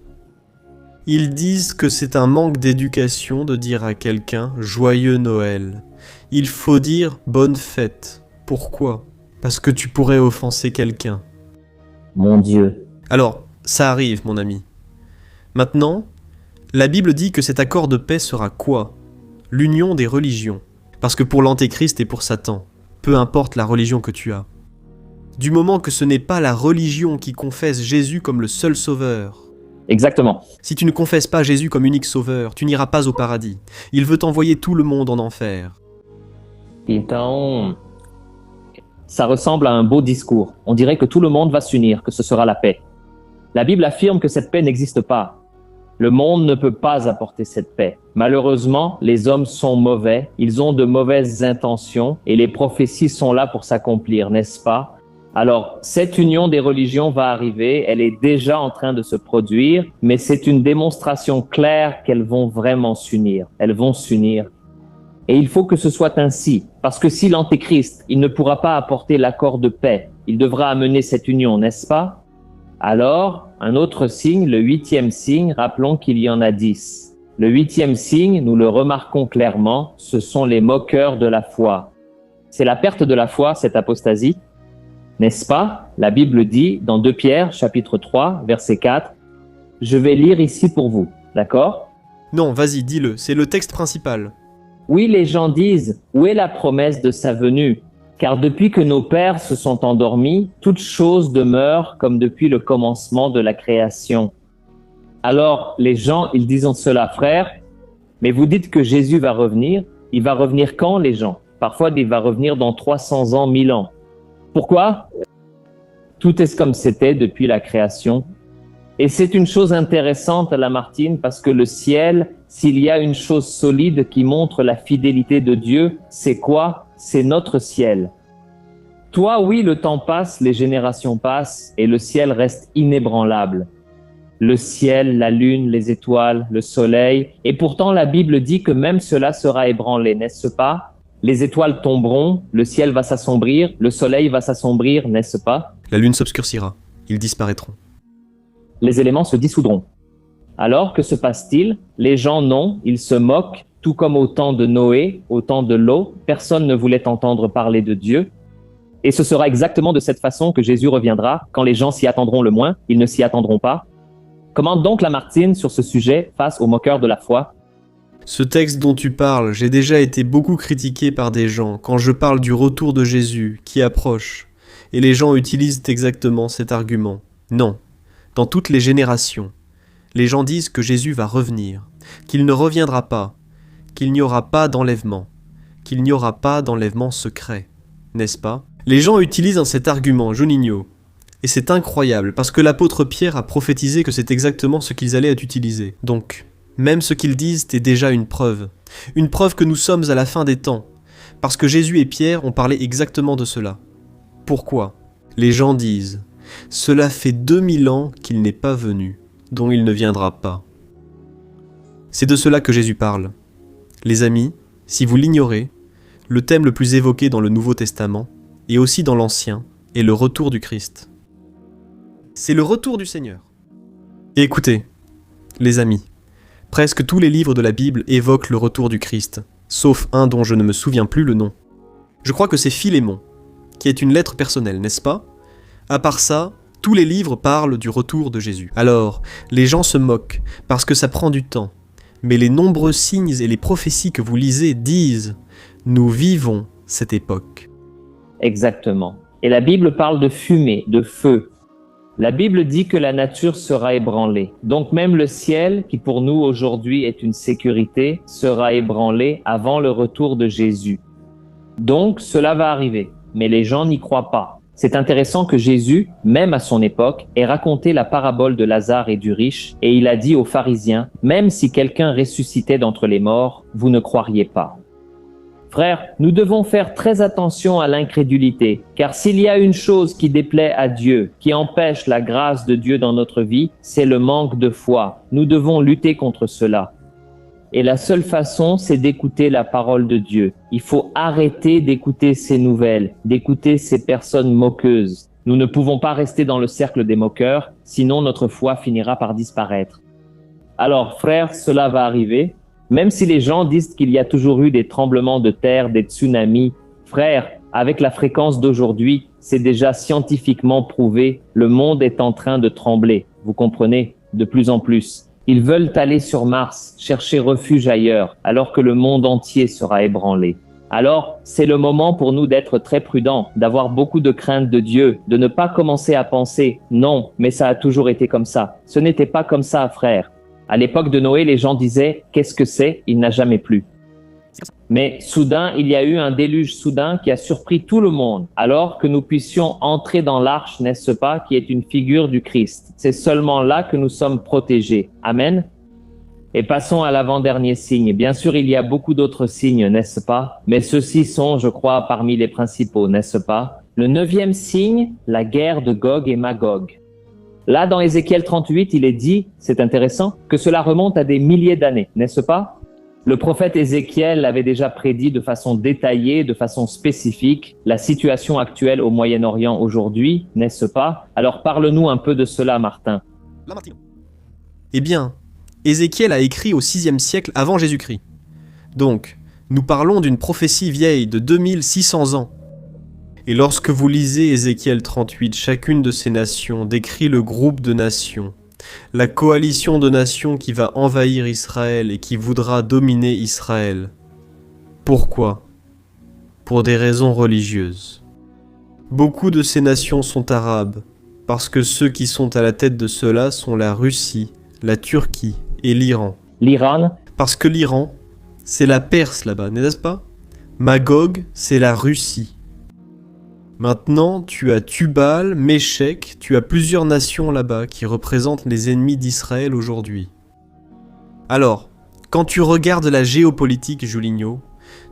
Ils disent que c'est un manque d'éducation de dire à quelqu'un « Joyeux Noël ». Il faut dire « Bonne fête ». Pourquoi? Parce que tu pourrais offenser quelqu'un. Mon Dieu. Alors, ça arrive, mon ami. Maintenant, la Bible dit que cet accord de paix sera quoi? L'union des religions. Parce que pour l'Antéchrist et pour Satan, peu importe la religion que tu as, du moment que ce n'est pas la religion qui confesse Jésus comme le seul sauveur. Exactement. Si tu ne confesses pas Jésus comme unique sauveur, tu n'iras pas au paradis. Il veut envoyer tout le monde en enfer. Então, ça ressemble à un beau discours. On dirait que tout le monde va s'unir, que ce sera la paix. La Bible affirme que cette paix n'existe pas. Le monde ne peut pas apporter cette paix. Malheureusement, les hommes sont mauvais, ils ont de mauvaises intentions et les prophéties sont là pour s'accomplir, n'est-ce pas? Alors, cette union des religions va arriver, elle est déjà en train de se produire, mais c'est une démonstration claire qu'elles vont vraiment s'unir. Elles vont s'unir. Et il faut que ce soit ainsi, parce que si l'Antéchrist, il ne pourra pas apporter l'accord de paix, il devra amener cette union, n'est-ce pas? Alors, un autre signe, le 8e signe, rappelons qu'il y en a 10. Le 8e signe, nous le remarquons clairement, ce sont les moqueurs de la foi. C'est la perte de la foi, cette apostasie. N'est-ce pas? La Bible dit dans 2 Pierre, chapitre 3, verset 4, « Je vais lire ici pour vous. » D'accord? Non, vas-y, dis-le, c'est le texte principal. Oui, les gens disent, où est la promesse de sa venue? Car depuis que nos pères se sont endormis, toute chose demeure comme depuis le commencement de la création. Alors, les gens, ils disent cela, frère, mais vous dites que Jésus va revenir. Il va revenir quand, les gens? Parfois, il va revenir dans 300 ans, 1000 ans. Pourquoi? Tout est comme c'était depuis la création. Et c'est une chose intéressante, Lamartine, parce que le ciel, s'il y a une chose solide qui montre la fidélité de Dieu, c'est quoi? C'est notre ciel. Toi, oui, le temps passe, les générations passent, et le ciel reste inébranlable. Le ciel, la lune, les étoiles, le soleil, et pourtant la Bible dit que même cela sera ébranlé, n'est-ce pas? Les étoiles tomberont, le ciel va s'assombrir, le soleil va s'assombrir, n'est-ce pas? La lune s'obscurcira, ils disparaîtront. Les éléments se dissoudront. Alors, que se passe-t-il? Les gens non, ils se moquent, tout comme au temps de Noé, au temps de Lot, personne ne voulait entendre parler de Dieu. Et ce sera exactement de cette façon que Jésus reviendra, quand les gens s'y attendront le moins, ils ne s'y attendront pas. Comment donc Lamartine sur ce sujet face aux moqueurs de la foi? Ce texte dont tu parles, j'ai déjà été beaucoup critiqué par des gens quand je parle du retour de Jésus qui approche, et les gens utilisent exactement cet argument. Non, dans toutes les générations, les gens disent que Jésus va revenir, qu'il ne reviendra pas, qu'il n'y aura pas d'enlèvement, qu'il n'y aura pas d'enlèvement secret, n'est-ce pas? Les gens utilisent cet argument, Juninho. Et c'est incroyable, parce que l'apôtre Pierre a prophétisé que c'est exactement ce qu'ils allaient utiliser. Donc, même ce qu'ils disent est déjà une preuve que nous sommes à la fin des temps, parce que Jésus et Pierre ont parlé exactement de cela. Pourquoi ? Les gens disent « Cela fait 2000 ans qu'il n'est pas venu, dont il ne viendra pas. » C'est de cela que Jésus parle. Les amis, si vous l'ignorez, le thème le plus évoqué dans le Nouveau Testament, et aussi dans l'Ancien, est le retour du Christ. C'est le retour du Seigneur. Et écoutez, les amis, presque tous les livres de la Bible évoquent le retour du Christ, sauf un dont je ne me souviens plus le nom. Je crois que c'est Philémon, qui est une lettre personnelle, n'est-ce pas ? À part ça, tous les livres parlent du retour de Jésus. Alors, les gens se moquent, parce que ça prend du temps. Mais les nombreux signes et les prophéties que vous lisez disent « Nous vivons cette époque ». Exactement. Et la Bible parle de fumée, de feu. La Bible dit que la nature sera ébranlée. Donc même le ciel, qui pour nous aujourd'hui est une sécurité, sera ébranlé avant le retour de Jésus. Donc cela va arriver, mais les gens n'y croient pas. C'est intéressant que Jésus, même à son époque, ait raconté la parabole de Lazare et du riche, et il a dit aux pharisiens, même si quelqu'un ressuscitait d'entre les morts, vous ne croiriez pas. Frères, nous devons faire très attention à l'incrédulité, car s'il y a une chose qui déplaît à Dieu, qui empêche la grâce de Dieu dans notre vie, c'est le manque de foi. Nous devons lutter contre cela. Et la seule façon, c'est d'écouter la parole de Dieu. Il faut arrêter d'écouter ces nouvelles, d'écouter ces personnes moqueuses. Nous ne pouvons pas rester dans le cercle des moqueurs, sinon notre foi finira par disparaître. Alors, frères, cela va arriver. Même si les gens disent qu'il y a toujours eu des tremblements de terre, des tsunamis, frères, avec la fréquence d'aujourd'hui, c'est déjà scientifiquement prouvé, le monde est en train de trembler, vous comprenez, de plus en plus. Ils veulent aller sur Mars, chercher refuge ailleurs, alors que le monde entier sera ébranlé. Alors, c'est le moment pour nous d'être très prudents, d'avoir beaucoup de crainte de Dieu, de ne pas commencer à penser « Non, mais ça a toujours été comme ça ». Ce n'était pas comme ça, frère. À l'époque de Noé, les gens disaient « Qu'est-ce que c'est ? Il n'a jamais plu ». Mais soudain, il y a eu un déluge soudain qui a surpris tout le monde, alors que nous puissions entrer dans l'arche, n'est-ce pas, qui est une figure du Christ. C'est seulement là que nous sommes protégés. Amen. Et passons à l'avant-dernier signe. Bien sûr, il y a beaucoup d'autres signes, n'est-ce pas? Mais ceux-ci sont, je crois, parmi les principaux, n'est-ce pas? Le 9e signe, la guerre de Gog et Magog. Là, dans Ézéchiel 38, il est dit, c'est intéressant, que cela remonte à des milliers d'années, n'est-ce pas? Le prophète Ézéchiel avait déjà prédit de façon détaillée, de façon spécifique, la situation actuelle au Moyen-Orient aujourd'hui, n'est-ce pas? Alors parle-nous un peu de cela, Martin. Eh bien, Ézéchiel a écrit au 6e siècle avant Jésus-Christ. Donc, nous parlons d'une prophétie vieille de 2600 ans. Et lorsque vous lisez Ézéchiel 38, chacune de ces nations décrit le groupe de nations, la coalition de nations qui va envahir Israël et qui voudra dominer Israël. Pourquoi ? Pour des raisons religieuses. Beaucoup de ces nations sont arabes, parce que ceux qui sont à la tête de cela sont la Russie, la Turquie et l'Iran. L'Iran ? Parce que l'Iran, c'est la Perse là-bas, n'est-ce pas ? Magog, c'est la Russie. Maintenant, tu as Tubal, Méchec, tu as plusieurs nations là-bas qui représentent les ennemis d'Israël aujourd'hui. Alors, quand tu regardes la géopolitique, Juligno,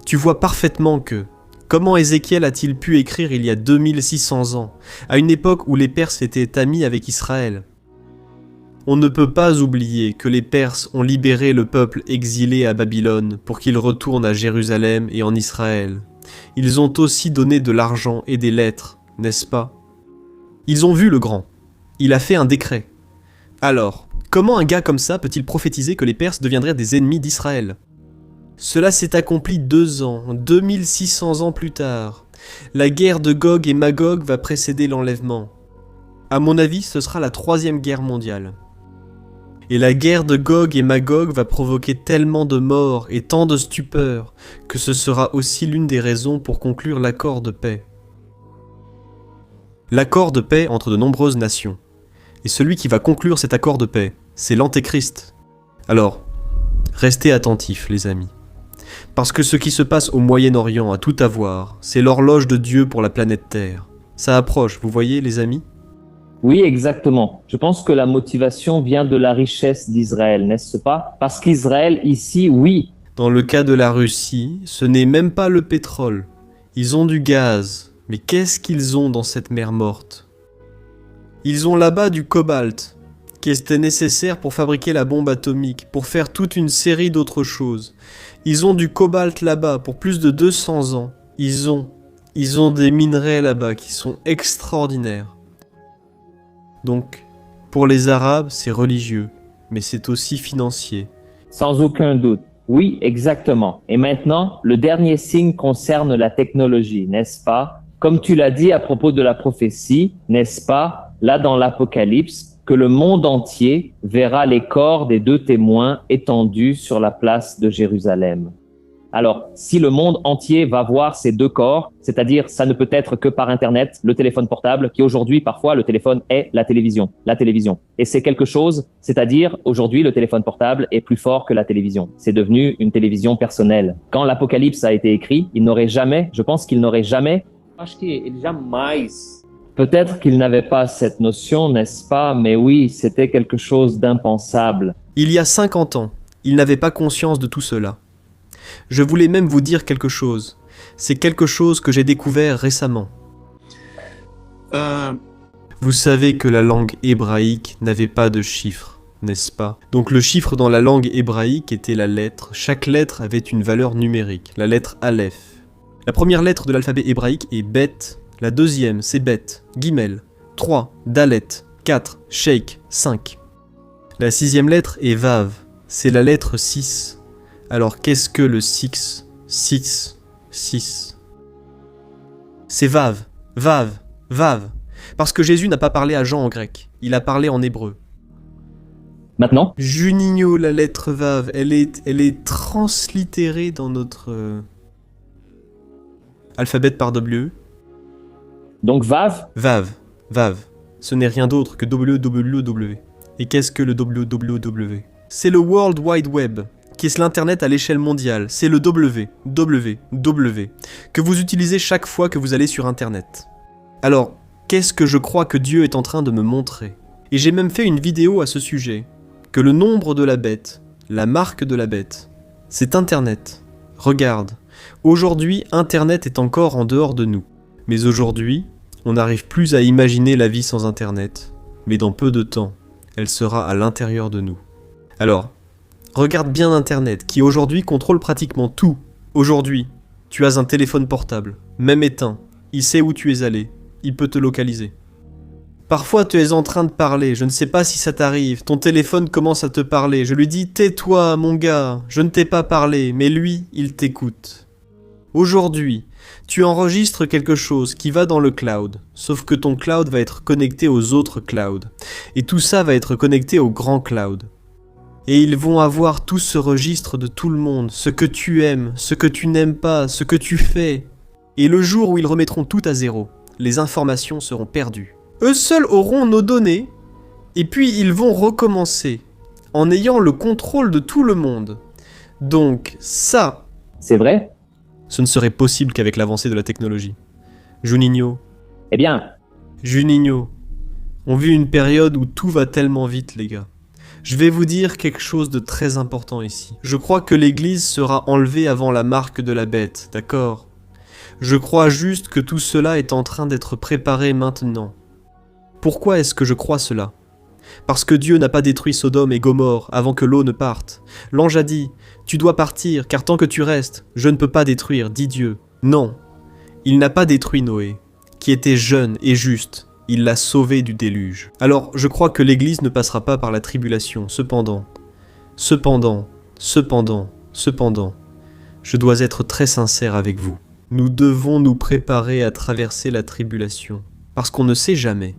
tu vois parfaitement que, comment Ézéchiel a-t-il pu écrire il y a 2600 ans, à une époque où les Perses étaient amis avec Israël ? On ne peut pas oublier que les Perses ont libéré le peuple exilé à Babylone pour qu'il retourne à Jérusalem et en Israël. Ils ont aussi donné de l'argent et des lettres, n'est-ce pas? Ils ont vu le grand. Il a fait un décret. Alors, comment un gars comme ça peut-il prophétiser que les Perses deviendraient des ennemis d'Israël? Cela s'est accompli 2600 ans plus tard. La guerre de Gog et Magog va précéder l'enlèvement. À mon avis, ce sera la 3e guerre mondiale. Et la guerre de Gog et Magog va provoquer tellement de morts et tant de stupeur que ce sera aussi l'une des raisons pour conclure l'accord de paix. L'accord de paix entre de nombreuses nations. Et celui qui va conclure cet accord de paix, c'est l'Antéchrist. Alors, restez attentifs les amis. Parce que ce qui se passe au Moyen-Orient a tout à voir, c'est l'horloge de Dieu pour la planète Terre. Ça approche, vous voyez les amis ? Oui, exactement. Je pense que la motivation vient de la richesse d'Israël, n'est-ce pas? Parce qu'Israël, ici, oui. Dans le cas de la Russie, ce n'est même pas le pétrole. Ils ont du gaz. Mais qu'est-ce qu'ils ont dans cette mer morte? Ils ont là-bas du cobalt, qui était nécessaire pour fabriquer la bombe atomique, pour faire toute une série d'autres choses. Ils ont du cobalt là-bas pour plus de 200 ans. Ils ont des minerais là-bas qui sont extraordinaires. Donc, pour les Arabes, c'est religieux, mais c'est aussi financier. Sans aucun doute. Oui, exactement. Et maintenant, le dernier signe concerne la technologie, n'est-ce pas? Comme tu l'as dit à propos de la prophétie, n'est-ce pas? Là, dans l'Apocalypse, que le monde entier verra les corps des 2 témoins étendus sur la place de Jérusalem. Alors, si le monde entier va voir ces 2 corps, c'est-à-dire ça ne peut être que par Internet, le téléphone portable, qui aujourd'hui, parfois, le téléphone est la télévision. La télévision. Et c'est quelque chose, c'est-à-dire, aujourd'hui, le téléphone portable est plus fort que la télévision. C'est devenu une télévision personnelle. Quand l'Apocalypse a été écrit, je pense qu'il n'aurait jamais, peut-être qu'il n'avait pas cette notion, n'est-ce pas? Mais oui, c'était quelque chose d'impensable. Il y a 50 ans, ils n'avaient pas conscience de tout cela. Je voulais même vous dire quelque chose. C'est quelque chose que j'ai découvert récemment. Vous savez que la langue hébraïque n'avait pas de chiffres, n'est-ce pas? Donc le chiffre dans la langue hébraïque était la lettre. Chaque lettre avait une valeur numérique. La lettre Aleph. La première lettre de l'alphabet hébraïque est Bet. La deuxième, c'est Bet. Gimel. 3. Dalet. 4. Sheikh. 5. La 6e lettre est Vav. C'est la lettre 6. Alors qu'est-ce que le 6? 6. C'est Vav, Vav, Vav. Parce que Jésus n'a pas parlé à Jean en grec, il a parlé en hébreu. Maintenant? Juninho, la lettre Vav, elle est translittérée dans notre alphabet par W. Donc Vav? Vav. Ce n'est rien d'autre que WWW. Et qu'est-ce que le WWW? C'est le World Wide Web, qui est l'Internet à l'échelle mondiale. C'est le W, que vous utilisez chaque fois que vous allez sur Internet. Alors, qu'est-ce que je crois que Dieu est en train de me montrer? Et j'ai même fait une vidéo à ce sujet, que le nombre de la bête, la marque de la bête, c'est Internet. Regarde, aujourd'hui, Internet est encore en dehors de nous. Mais aujourd'hui, on n'arrive plus à imaginer la vie sans Internet. Mais dans peu de temps, elle sera à l'intérieur de nous. Alors, regarde bien Internet, qui aujourd'hui contrôle pratiquement tout. Aujourd'hui, tu as un téléphone portable, même éteint. Il sait où tu es allé. Il peut te localiser. Parfois, tu es en train de parler. Je ne sais pas si ça t'arrive. Ton téléphone commence à te parler. Je lui dis « Tais-toi, mon gars. Je ne t'ai pas parlé. » Mais lui, il t'écoute. Aujourd'hui, tu enregistres quelque chose qui va dans le cloud. Sauf que ton cloud va être connecté aux autres clouds. Et tout ça va être connecté au grand cloud. Et ils vont avoir tout ce registre de tout le monde, ce que tu aimes, ce que tu n'aimes pas, ce que tu fais. Et le jour où ils remettront tout à zéro, les informations seront perdues. Eux seuls auront nos données, et puis ils vont recommencer, en ayant le contrôle de tout le monde. Donc ça, C'est vrai? ce ne serait possible qu'avec l'avancée de la technologie. Juninho, Eh bien, on vit une période où tout va tellement vite, les gars. Je vais vous dire quelque chose de très important ici. Je crois que l'église sera enlevée avant la marque de la bête, d'accord? Je crois juste que tout cela est en train d'être préparé maintenant. Pourquoi est-ce que je crois cela? Parce que Dieu n'a pas détruit Sodome et Gomorrhe avant que l'eau ne parte. L'ange a dit « Tu dois partir, car tant que tu restes, je ne peux pas détruire, dit Dieu. » Non, il n'a pas détruit Noé, qui était jeune et juste. Il l'a sauvé du déluge. Alors, je crois que l'Église ne passera pas par la tribulation. Cependant, je dois être très sincère avec vous. Nous devons nous préparer à traverser la tribulation. Parce qu'on ne sait jamais.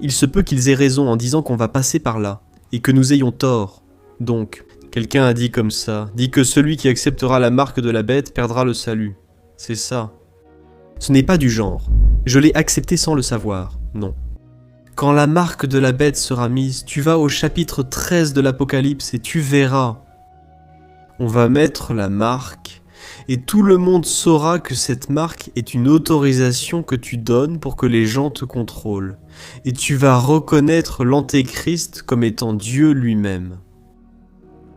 Il se peut qu'ils aient raison en disant qu'on va passer par là, et que nous ayons tort. Donc, quelqu'un a dit comme ça, dit que celui qui acceptera la marque de la bête perdra le salut. C'est ça. Ce n'est pas du genre. Je l'ai accepté sans le savoir. Non. Quand la marque de la bête sera mise, tu vas au chapitre 13 de l'Apocalypse et tu verras. On va mettre la marque Et tout le monde saura que cette marque est une autorisation que tu donnes pour que les gens te contrôlent. Et tu vas reconnaître l'Antéchrist comme étant Dieu lui-même.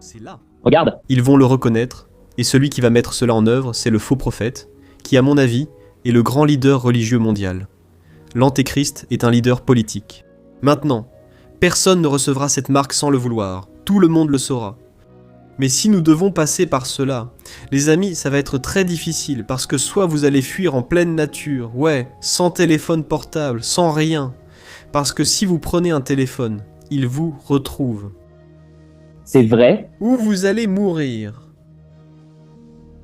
C'est là. Regarde, Ils vont le reconnaître, et celui qui va mettre cela en œuvre, c'est le faux prophète, qui, à mon avis, est le grand leader religieux mondial. L'Antéchrist est un leader politique. Maintenant, personne ne recevra cette marque sans le vouloir. Tout le monde le saura. Mais si nous devons passer par cela, les amis, ça va être très difficile, parce que soit vous allez fuir en pleine nature, ouais, sans téléphone portable, sans rien, parce que si vous prenez un téléphone, il vous retrouve. c'est vrai. Ou vous allez mourir.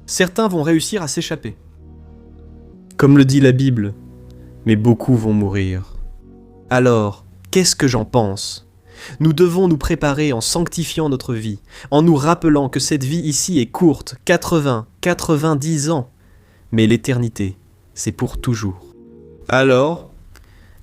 Certains vont réussir à s'échapper. Comme le dit la Bible, mais beaucoup vont mourir. Alors, qu'est-ce que j'en pense ? Nous devons nous préparer en sanctifiant notre vie, en nous rappelant que cette vie ici est courte, 80, 90 ans. Mais l'éternité, c'est pour toujours. Alors,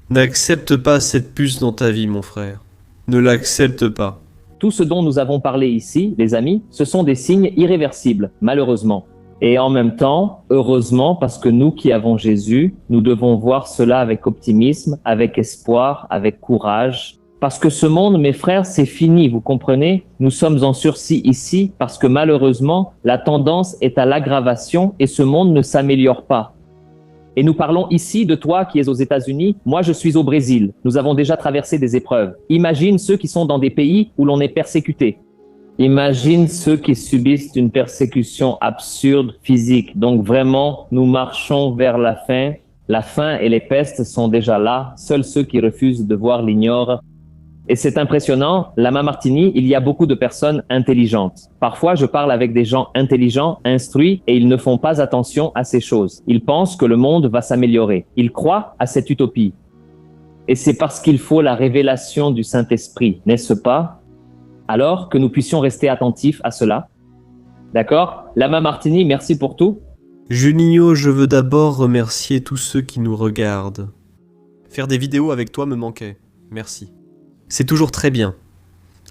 n'accepte pas cette puce dans ta vie, mon frère. Ne l'accepte pas. Tout ce dont nous avons parlé ici, les amis, ce sont des signes irréversibles, malheureusement. Et en même temps, heureusement, parce que nous qui avons Jésus, nous devons voir cela avec optimisme, avec espoir, avec courage. Parce que ce monde, mes frères, c'est fini, vous comprenez? Nous sommes en sursis ici parce que malheureusement, la tendance est à l'aggravation et ce monde ne s'améliore pas. Et nous parlons ici de toi qui es aux États-Unis, moi je suis au Brésil. Nous avons déjà traversé des épreuves. Imagine ceux qui sont dans des pays où l'on est persécuté. Imagine ceux qui subissent une persécution absurde, physique. Donc vraiment, nous marchons vers la fin. La faim et les pestes sont déjà là. Seuls ceux qui refusent de voir l'ignorent. Et c'est impressionnant, Lama Martini, il y a beaucoup de personnes intelligentes. Parfois, je parle avec des gens intelligents, instruits, et ils ne font pas attention à ces choses. Ils pensent que le monde va s'améliorer. Ils croient à cette utopie. Et c'est parce qu'il faut la révélation du Saint-Esprit, n'est-ce pas? Alors que nous puissions rester attentifs à cela. D'accord? Lama Martini, merci pour tout. Juninho, je veux d'abord remercier tous ceux qui nous regardent. Faire des vidéos avec toi me manquait. Merci. C'est toujours très bien.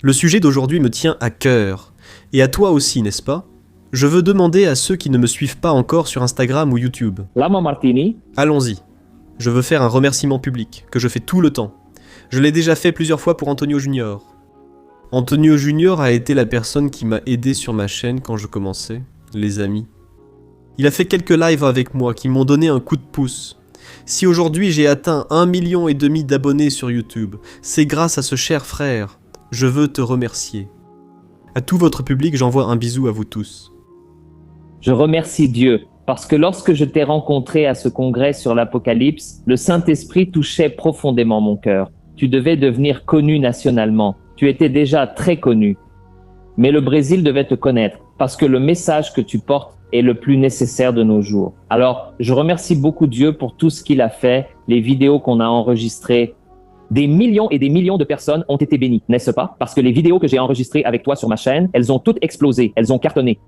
Le sujet d'aujourd'hui me tient à cœur. Et à toi aussi, n'est-ce pas? Je veux demander à ceux qui ne me suivent pas encore sur Instagram ou YouTube. Lama Martini. Allons-y. Je veux faire un remerciement public, que je fais tout le temps. Je l'ai déjà fait plusieurs fois pour Antonio Junior. Antonio Junior a été la personne qui m'a aidé sur ma chaîne quand je commençais, les amis. Il a fait quelques lives avec moi qui m'ont donné un coup de pouce. Si aujourd'hui j'ai atteint 1,5 million d'abonnés sur YouTube, c'est grâce à ce cher frère. Je veux te remercier. À tout votre public, j'envoie un bisou à vous tous. Je remercie Dieu, parce que lorsque je t'ai rencontré à ce congrès sur l'Apocalypse, le Saint-Esprit touchait profondément mon cœur. Tu devais devenir connu nationalement. Tu étais déjà très connu. Mais le Brésil devait te connaître, parce que le message que tu portes est le plus nécessaire de nos jours. Alors, je remercie beaucoup Dieu pour tout ce qu'il a fait, les vidéos qu'on a enregistrées. Des millions et des millions de personnes ont été bénies, n'est-ce pas? Parce que les vidéos que j'ai enregistrées avec toi sur ma chaîne, elles ont toutes explosé, elles ont cartonné.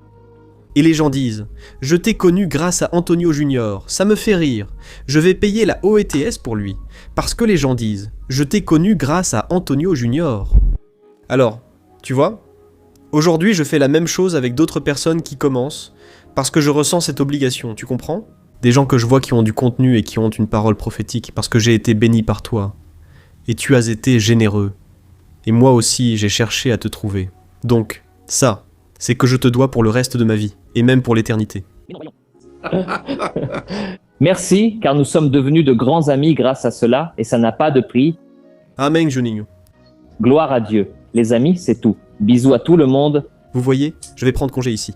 Et les gens disent « Je t'ai connu grâce à Antonio Junior, ça me fait rire. Je vais payer la OETS pour lui. » Parce que les gens disent « Je t'ai connu grâce à Antonio Junior. » Alors, tu vois, aujourd'hui je fais la même chose avec d'autres personnes qui commencent, parce que je ressens cette obligation, tu comprends? Des gens que je vois qui ont du contenu et qui ont une parole prophétique, parce que j'ai été béni par toi. Et tu as été généreux. Et moi aussi, j'ai cherché à te trouver. Donc, ça, c'est que je te dois pour le reste de ma vie, et même pour l'éternité. Merci, car nous sommes devenus de grands amis grâce à cela, et ça n'a pas de prix. Amen, Juninho. Gloire à Dieu. Les amis, c'est tout. Bisous à tout le monde. Vous voyez, je vais prendre congé ici.